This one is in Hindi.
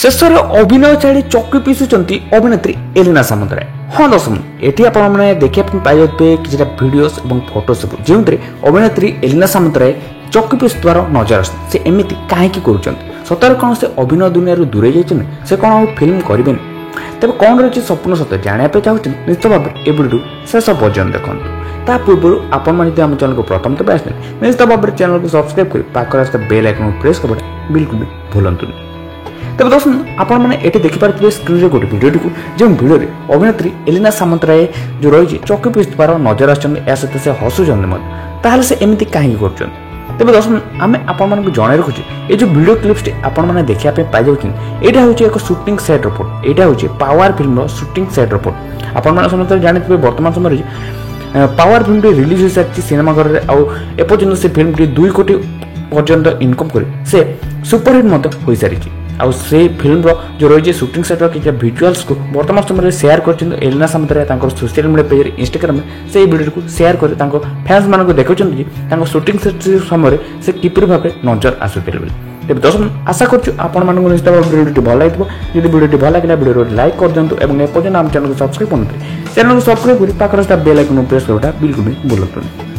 शेषर अभिनय छाड़ी चौकी पीसुंट अभिनेत्री एलिना सामंतराय। हाँ दर्शक ये आपने देखा पाइबे किसी भिडियोस और फोटो सब जो अभिनेत्री एलिना सामंतराय चौकी पीसुवार नजर आस से एमती कहीं कर सतर कौन से अभिनय दुनिया दूरे जाइए से कौन फिल्म करें तेज कौन रही स्वप्न सत्य जानवाई चाहते निश्चित भाव ये वीडियो शेष पर्यटन देखो ता पूर्व आपण आम चैनल को प्रथम तक आसने निश्चित भाव चैनल को सब्सक्राइब कर पाखर बेल आइकन को प्रेस करवाटा बिल्कुल भी भूलुनि। तेज दर्शक आपने ये देखिपे स्क्रीन गोटे भिडियो जो भिडियो अभिनेत्री एलिना सामंतराय जो रही चौकी पीसुवार नजर आसते सहित से हसुँच से एमती कहीं कर तेज दर्शक आम आपको जन रखुचे ये जो भिडियो क्लिप्स आपने देखापी पाई यहाँ हूँ एक सुटिंग सेट रिपोर्ट यहाँ हूँ power film shooting set report आपने समस्त जानते वर्तमान समय पावर फिल्म रिलीज हो सारी सिनेमा घर में आपर्यंत से फिल्म 2 कोटी पर्यंत इनकम कर से सुपरहिट हो सारी से फिल्म जो रही सुटिंग सेट कि भिजुआल्स को वर्तमान समय शेयर कर Elina Samantaray social media page Instagram में से वीडियो को शेयर कर फैंस मान देखुं सुटिंग सेट समय से किपर भाव नजर आसुते तेज दर्शक आशा करूँ निश्चित भाव वीडियो भल लगे जब वीडियो भल लगे वीडियो लाइक कर दिखाँ और एपर्यंत आम चैनल को सब्सक्राइब करते चैनल को सब्सक्राइब कर पाखर बेल आइकन प्रेस करवाटा बिल्कुल भी भूलुनि।